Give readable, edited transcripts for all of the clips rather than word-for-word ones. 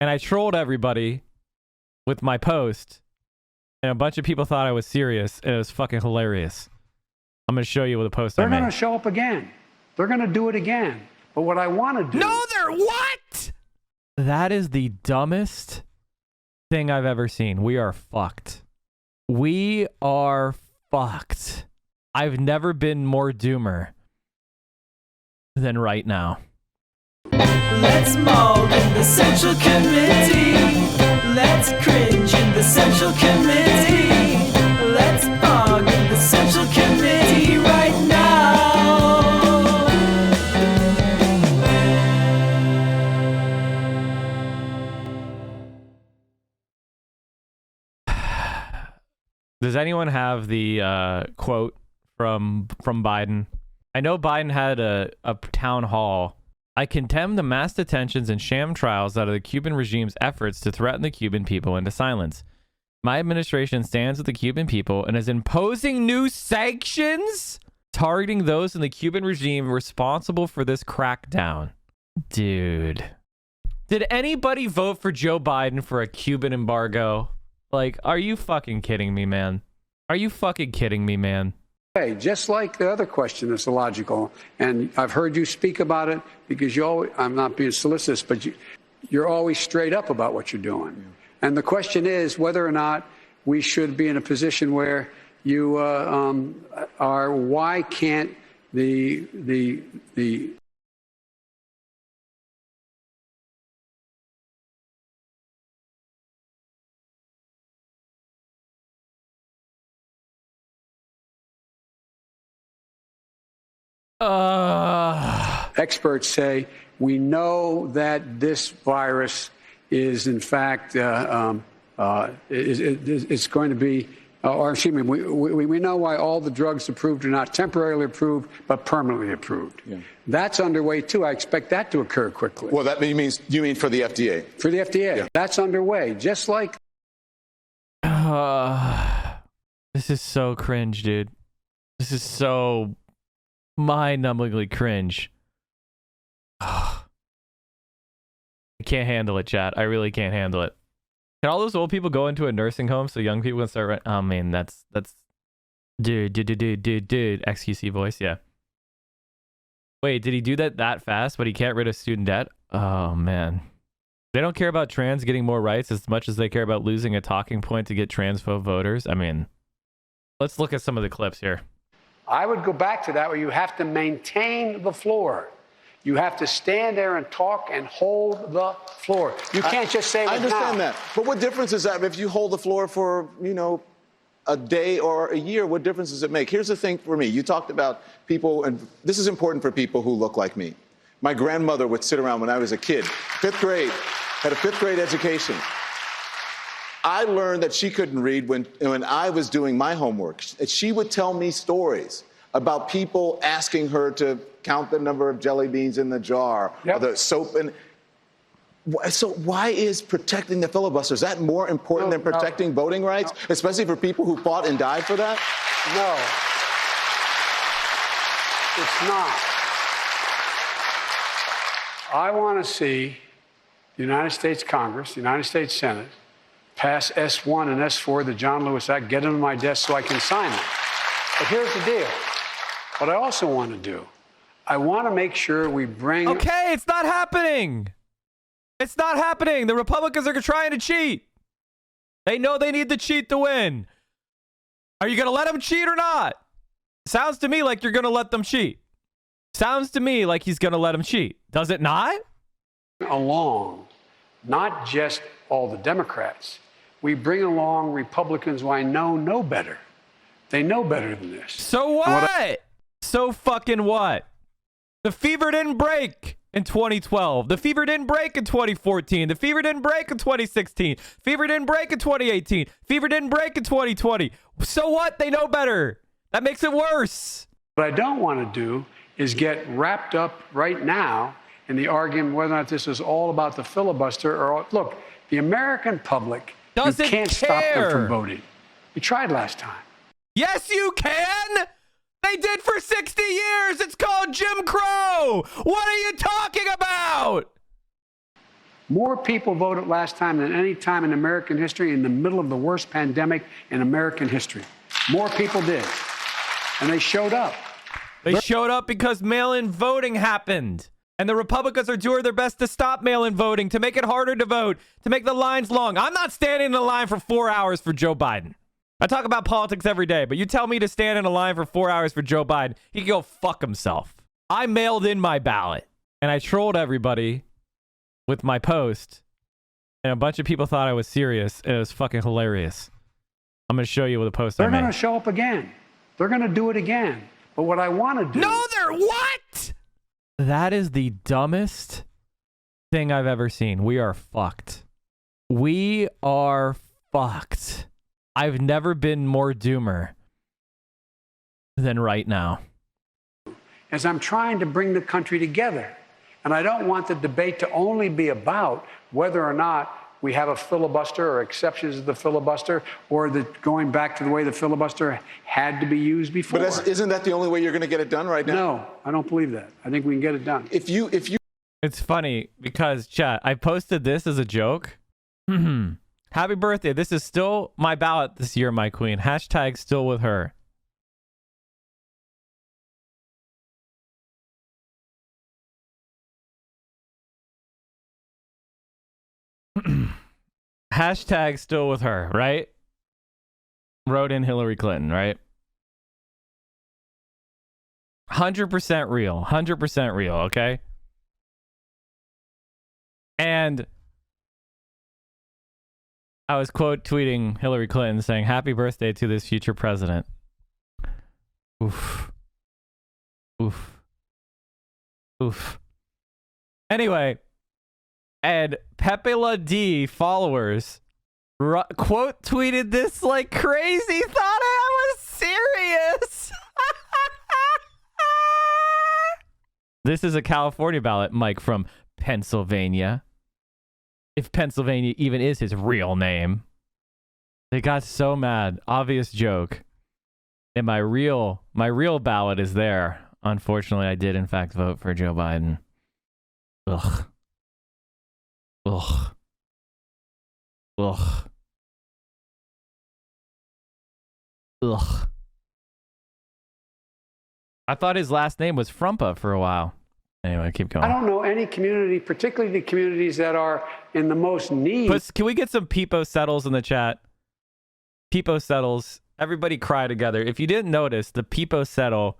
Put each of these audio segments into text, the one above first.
and I trolled everybody with my post, and a bunch of people thought I was serious, and it was fucking hilarious. I'm going to show you what the post I made. They're going to show up again. They're going to do it again. But what I want to do... No, they're what? That is the dumbest thing I've ever seen. We are fucked. We are fucked. I've never been more doomer than right now. Let's maul in the Central Committee. Let's cringe in the Central Committee. Let's bog in the Central Committee right now. Does anyone have the quote from Biden? I know Biden had a town hall. I condemn the mass detentions and sham trials out of the Cuban regime's efforts to threaten the Cuban people into silence. My administration stands with the Cuban people and is imposing new sanctions targeting those in the Cuban regime responsible for this crackdown. Dude. Did anybody vote for Joe Biden for a Cuban embargo? Like, are you fucking kidding me, man? Are you fucking kidding me, man? Hey, just like the other question that's illogical, and I've heard you speak about it because you always, I'm not being solicitous, but you're always straight up about what you're doing. Yeah. And the question is whether or not we should be in a position where you are, why can't the experts say we know that this virus is in fact it's going to be, or excuse me, we know why all the drugs approved are not temporarily approved but permanently approved. Yeah. That's underway too. I expect that to occur quickly. Well, that means you mean for the FDA? For the FDA, yeah. That's underway. Just like. This is so cringe, dude. This is so mind-numbingly cringe. I can't handle it, chat. I really can't handle it. Can all those old people go into a nursing home so young people can start? Oh man, that's dude. XQC voice, yeah. Wait, did he do that fast? But he can't rid of student debt? Oh man, they don't care about trans getting more rights as much as they care about losing a talking point to get transphobe voters. I mean, let's look at some of the clips here. I would go back to that where you have to maintain the floor. You have to stand there and talk and hold the floor. You can't just say I understand that. But what difference is that if you hold the floor for, a day or a year, what difference does it make? Here's the thing for me. You talked about people, and this is important for people who look like me. My grandmother would sit around when I was a kid, 5th grade, had a 5th grade education. I learned that she couldn't read when I was doing my homework. She would tell me stories about people asking her to count the number of jelly beans in the jar, or the soap. And so why is protecting the filibuster, is that more important than protecting voting rights, especially for people who fought and died for that? No, it's not. I want to see the United States Congress, the United States Senate, pass S1 and S4, the John Lewis Act, get them to my desk so I can sign them. But here's the deal. What I also want to do, I want to make sure we bring... Okay, it's not happening. It's not happening. The Republicans are trying to cheat. They know they need to cheat to win. Are you going to let them cheat or not? Sounds to me like you're going to let them cheat. Sounds to me like he's going to let them cheat. Does it not? Along, not just all the Democrats. We bring along Republicans who I know better. They know better than this. So what? So fucking what? The fever didn't break in 2012. The fever didn't break in 2014. The fever didn't break in 2016. Fever didn't break in 2018. Fever didn't break in 2020. So what? They know better. That makes it worse. What I don't want to do is get wrapped up right now in the argument whether or not this is all about the filibuster or... Look, the American public, you can't stop them from voting. We tried last time. Yes, you can. They did for 60 years. It's called Jim Crow. What are you talking about? More people voted last time than any time in American history in the middle of the worst pandemic in American history. More people did. And they showed up. They showed up because mail-in voting happened. And the Republicans are doing their best to stop mail-in voting, to make it harder to vote, to make the lines long. I'm not standing in a line for 4 hours for Joe Biden. I talk about politics every day, but you tell me to stand in a line for 4 hours for Joe Biden, he can go fuck himself. I mailed in my ballot, and I trolled everybody with my post, and a bunch of people thought I was serious, and it was fucking hilarious. I'm going to show you what the post I made. They're going to show up again. They're going to do it again. But what I want to do... No, they're what? That is the dumbest thing I've ever seen. We are fucked. We are fucked. I've never been more doomer than right now. As I'm trying to bring the country together. And I don't want the debate to only be about whether or not we have a filibuster or exceptions to the filibuster or going back to the way the filibuster had to be used before. But isn't that the only way you're going to get it done right now? No, I don't believe that. I think we can get it done. If you It's funny because, chat, I posted this as a joke. Happy birthday. This is still my ballot this year, my queen. Hashtag still with her. Hashtag still with her, right? Wrote in Hillary Clinton, right? 100% real. 100% real, okay? And I was quote tweeting Hillary Clinton saying, "Happy birthday to this future president." Oof. Oof. Oof. Anyway, and Pepe La D followers quote tweeted this like crazy, thought I was serious. This is a California ballot, Mike from Pennsylvania. If Pennsylvania even is his real name. They got so mad. Obvious joke. And my real ballot is there. Unfortunately, I did in fact vote for Joe Biden. Ugh. Ugh. Ugh. Ugh. I thought his last name was Frumpa for a while. Anyway, keep going. I don't know any community, particularly the communities that are in the most need. But can we get some Peepo settles in the chat? Peepo settles. Everybody cry together. If you didn't notice, the Peepo settle,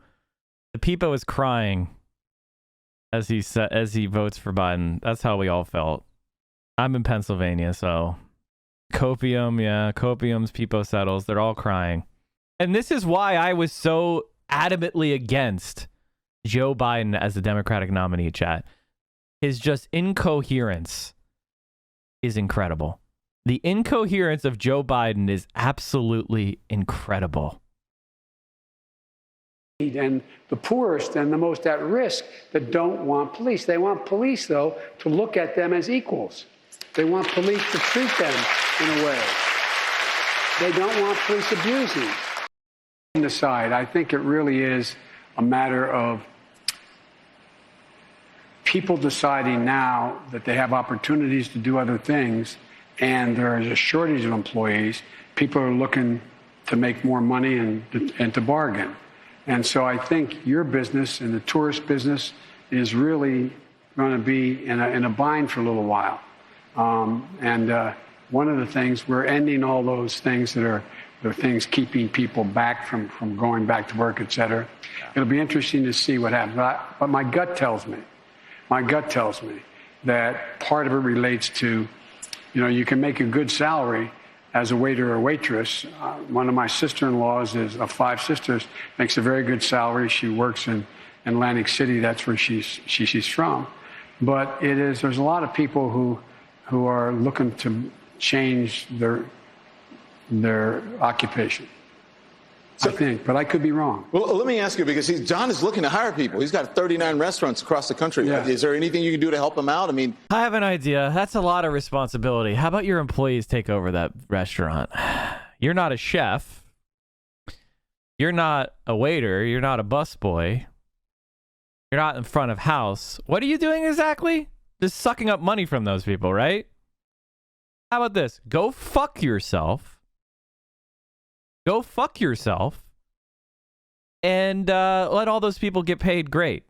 the Peepo is crying as he votes for Biden. That's how we all felt. I'm in Pennsylvania, so Copium, yeah, Copium's Peepo settles. They're all crying. And this is why I was so adamantly against Joe Biden as the Democratic nominee, chat. His just incoherence is incredible. The incoherence of Joe Biden is absolutely incredible. And the poorest and the most at risk that don't want police. They want police, though, to look at them as equals. They want police to treat them in a way. They don't want police abusing. Aside, I think it really is a matter of people deciding now that they have opportunities to do other things and there is a shortage of employees. People are looking to make more money and to bargain. And so I think your business and the tourist business is really going to be in a bind for a little while. One of the things, we're ending all those things that are the things keeping people back from going back to work, et cetera. It'll be interesting to see what happens. But my gut tells me that part of it relates to, you can make a good salary as a waiter or waitress. One of my sister-in-laws is of 5 sisters, makes a very good salary. She works in Atlantic City. That's where she's from. But there's a lot of people who are looking to change their occupation. So, I think, but I could be wrong. Well, let me ask you, because John is looking to hire people. He's got 39 restaurants across the country. Yeah. Is there anything you can do to help him out? I mean, I have an idea. That's a lot of responsibility. How about your employees take over that restaurant? You're not a chef. You're not a waiter. You're not a busboy. You're not in front of house. What are you doing exactly? just sucking up money from those people, right? How about this? Go fuck yourself. Go fuck yourself. And let all those people get paid great.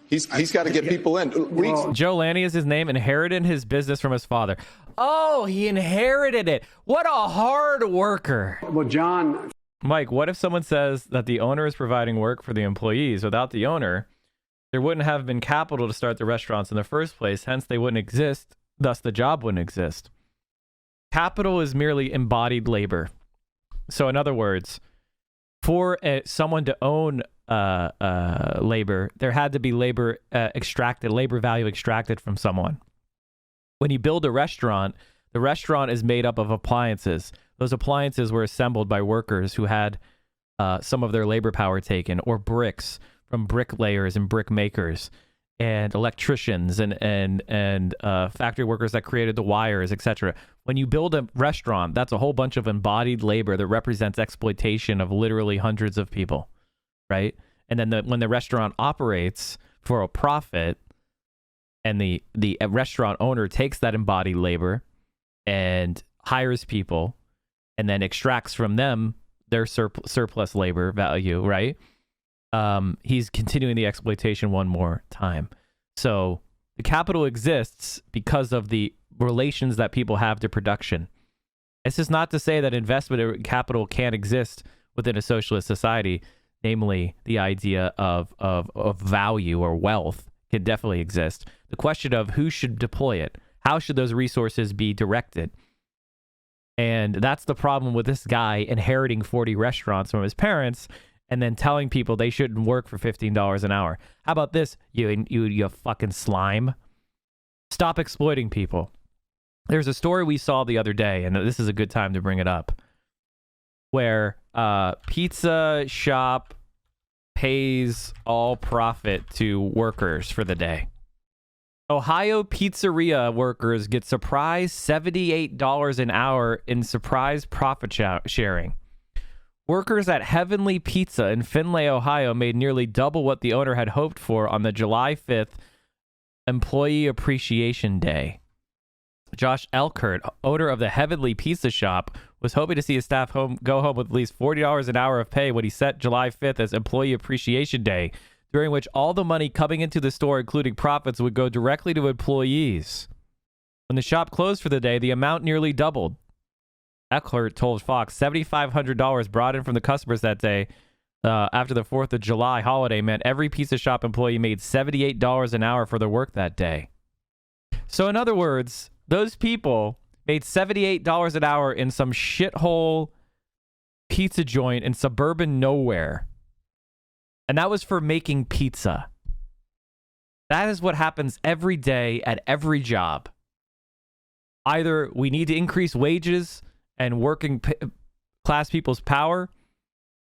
He's got to get people in. Joe Lanny is his name, inherited his business from his father. Oh, he inherited it. What a hard worker. Well, John. Mike, what if someone says that the owner is providing work for the employees? Without the owner, there wouldn't have been capital to start the restaurants in the first place. Hence, they wouldn't exist. Thus, the job wouldn't exist. Capital is merely embodied labor. So, in other words, for someone to own labor, there had to be labor value extracted from someone. When you build a restaurant, the restaurant is made up of appliances. Those appliances were assembled by workers who had some of their labor power taken, or bricks from bricklayers and brick makers, and electricians and factory workers that created the wires, etc. When you build a restaurant, that's a whole bunch of embodied labor that represents exploitation of literally hundreds of people, right? And then when the restaurant operates for a profit, and the restaurant owner takes that embodied labor and hires people, and then extracts from them their surplus labor value, right? He's continuing the exploitation one more time. So the capital exists because of the relations that people have to production. This is not to say that investment capital can't exist within a socialist society, namely the idea of value or wealth can definitely exist. The question of who should deploy it, how should those resources be directed? And that's the problem with this guy inheriting 40 restaurants from his parents and then telling people they shouldn't work for $15 an hour. How about this, you fucking slime? Stop exploiting people. There's a story we saw the other day, and this is a good time to bring it up, where pizza shop pays all profit to workers for the day. Ohio pizzeria workers get surprise $78 an hour in surprise profit sharing. Workers at Heavenly Pizza in Findlay, Ohio made nearly double what the owner had hoped for on the July 5th Employee Appreciation Day. Josh Elkert, owner of the Heavenly Pizza Shop, was hoping to see his staff go home with at least $40 an hour of pay when he set July 5th as Employee Appreciation Day, during which all the money coming into the store, including profits, would go directly to employees. When the shop closed for the day, the amount nearly doubled. Eckler told Fox $7,500 brought in from the customers that day after the 4th of July holiday meant every pizza shop employee made $78 an hour for their work that day. So in other words, those people made $78 an hour in some shithole pizza joint in suburban nowhere. And that was for making pizza. That is what happens every day at every job. Either we need to increase wages and working class people's power,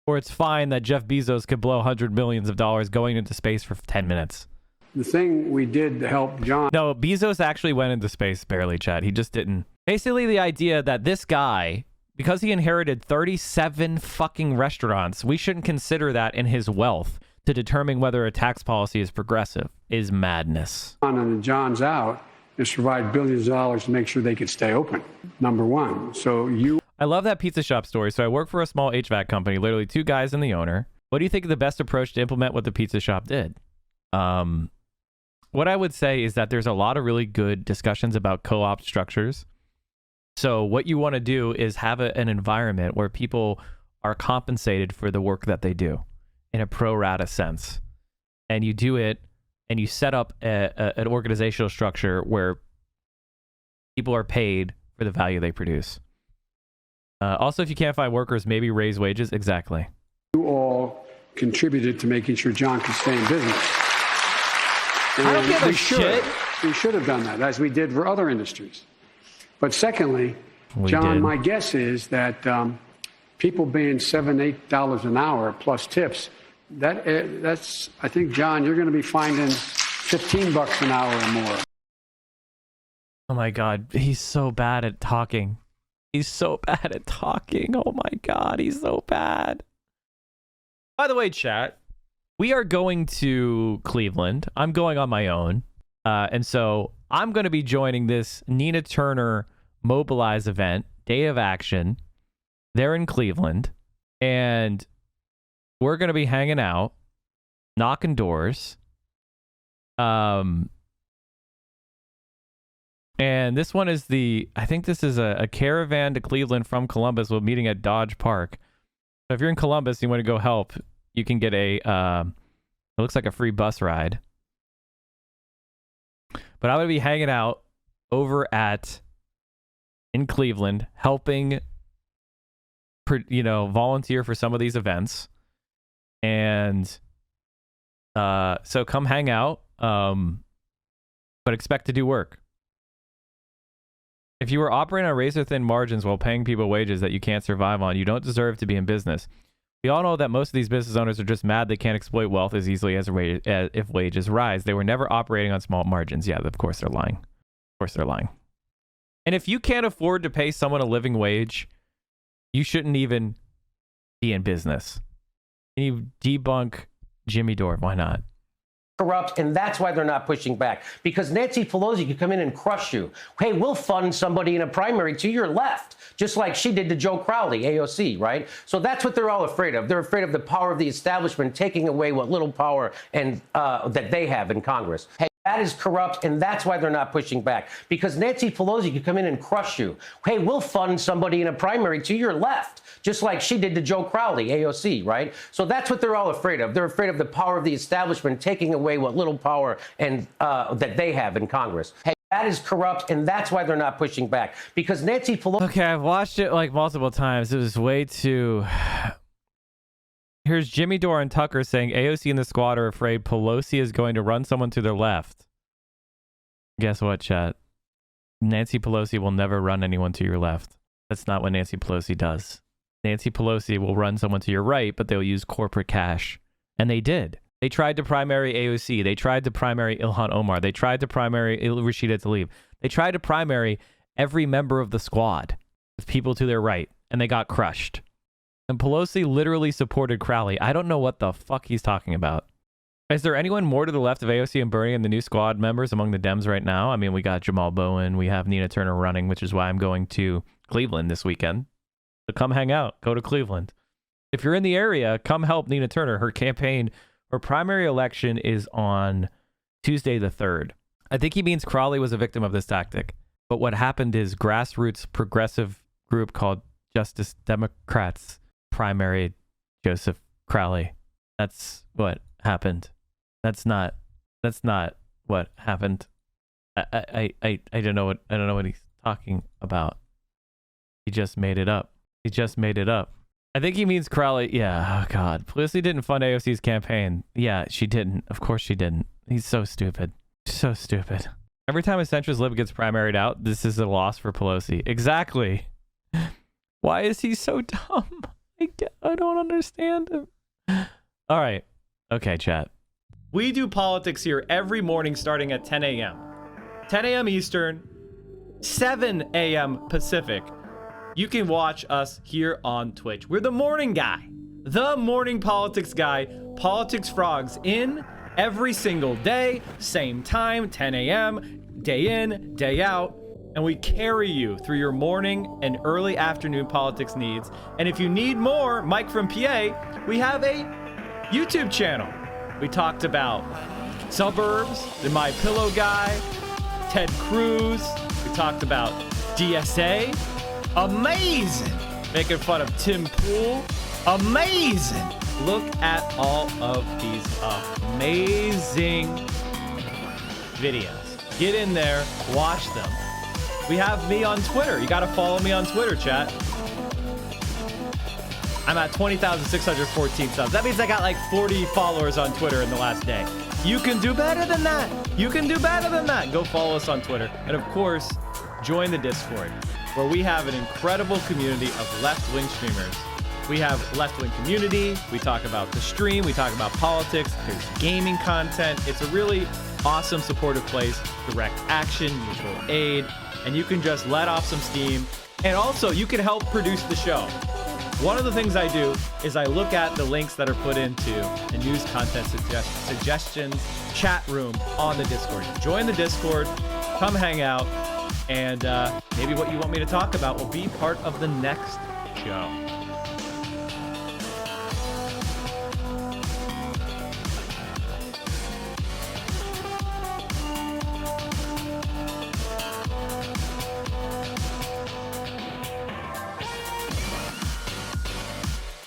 or it's fine that Jeff Bezos could blow $100 million going into space for 10 minutes. The thing we did to help John. No, Bezos actually went into space barely, Chad. He just didn't. Basically, the idea that this guy, because he inherited 37 fucking restaurants, we shouldn't consider that in his wealth to determine whether a tax policy is progressive is madness. And John's out is provide billions of dollars to make sure they could stay open. Number one. I love that pizza shop story. So I work for a small HVAC company, literally 2 guys and the owner. What do you think is the best approach to implement what the pizza shop did? What I would say is that there's a lot of really good discussions about co-op structures. So what you want to do is have an environment where people are compensated for the work that they do in a pro rata sense. And you do it and you set up an organizational structure where people are paid for the value they produce. Also, if you can't find workers, maybe raise wages. Exactly. You all contributed to making sure John could stay in business. And I don't give a shit. We should have done that, as we did for other industries. But secondly, John, my guess is that people paying $7, $8 an hour plus tips, that's, I think, John, you're going to be finding $15 an hour or more. Oh my God, he's so bad at talking. He's so bad at talking. Oh my God, he's so bad. By the way, chat, we are going to Cleveland. I'm going on my own. And so I'm going to be joining this Nina Turner Mobilize event, Day of Action. They're in Cleveland, and we're going to be hanging out, knocking doors. And this one is I think this is a caravan to Cleveland from Columbus. We're meeting at Dodge Park. So if you're in Columbus and you want to go help, you can get it looks like a free bus ride. But I'm going to be hanging out over in Cleveland, helping, volunteer for some of these events. And so come hang out, but expect to do work. If you were operating on razor-thin margins while paying people wages that you can't survive on, you don't deserve to be in business. We all know that most of these business owners are just mad they can't exploit wealth as easily as if wages rise. They were never operating on small margins. Yeah, of course they're lying. Of course they're lying. And if you can't afford to pay someone a living wage, you shouldn't even be in business. Can you debunk Jimmy Dore? Why not? Corrupt, and that's why they're not pushing back. Because Nancy Pelosi could come in and crush you. Hey, we'll fund somebody in a primary to your left, just like she did to Joe Crowley, AOC, right? So that's what they're all afraid of. They're afraid of the power of the establishment taking away what little power and that they have in Congress. Hey, that is corrupt, and that's why they're not pushing back. Because Nancy Pelosi could come in and crush you. Hey, we'll fund somebody in a primary to your left, just like she did to Joe Crowley, AOC, right? So that's what they're all afraid of. They're afraid of the power of the establishment taking away what little power and that they have in Congress. Hey, that is corrupt, and that's why they're not pushing back. Because Nancy Pelosi... Okay, I've watched it like multiple times. It was way too... Here's Jimmy Dore and Tucker saying AOC and the squad are afraid Pelosi is going to run someone to their left. Guess what, chat? Nancy Pelosi will never run anyone to your left. That's not what Nancy Pelosi does. Nancy Pelosi will run someone to your right, but they'll use corporate cash. And they did. They tried to primary AOC. They tried to primary Ilhan Omar. They tried to primary Rashida Tlaib. They tried to primary every member of the squad with people to their right, and they got crushed. And Pelosi literally supported Crowley. I don't know what the fuck he's talking about. Is there anyone more to the left of AOC and Bernie and the new squad members among the Dems right now? I mean, we got Jamal Bowen. We have Nina Turner running, which is why I'm going to Cleveland this weekend. So come hang out. Go to Cleveland. If you're in the area, come help Nina Turner. Her campaign, her primary election is on Tuesday the 3rd. I think he means Crowley was a victim of this tactic. But what happened is grassroots progressive group called Justice Democrats primaried Joseph Crowley. That's what happened. That's not what happened. I don't know what he's talking about. He just made it up. I think he means Crowley. Yeah. Oh God. Pelosi didn't fund AOC's campaign. Yeah, she didn't. Of course she didn't. He's so stupid. So stupid. Every time a centrist lib gets primaried out, this is a loss for Pelosi. Exactly. Why is he so dumb? I don't understand him. All right. Okay, chat. We do politics here every morning starting at 10 a.m. 10 a.m. Eastern, 7 a.m. Pacific. You can watch us here on Twitch. We're the morning guy. The morning politics guy. Politics Frogs in every single day. Same time, 10 a.m. Day in, day out. And we carry you through your morning and early afternoon politics needs. And if you need more, Mike from PA, we have a YouTube channel. We talked about suburbs, the My Pillow guy, Ted Cruz. We talked about DSA. Amazing. Making fun of Tim Pool. Amazing. Look at all of these amazing videos. Get in there, watch them. We have me on Twitter. You got to follow me on Twitter, chat. I'm at 20,614 subs. That means I got like 40 followers on Twitter in the last day. You can do better than that. You can do better than that. Go follow us on Twitter. And of course, join the Discord, where we have an incredible community of left-wing streamers. We have left-wing community. We talk about the stream. We talk about politics. There's gaming content. It's a really awesome, supportive place. Direct action, mutual aid. And you can just let off some steam. And also, you can help produce the show. One of the things I do is I look at the links that are put into the news content suggestions chat room on the Discord. Join the Discord. come hang out, and maybe what you want me to talk about will be part of the next show.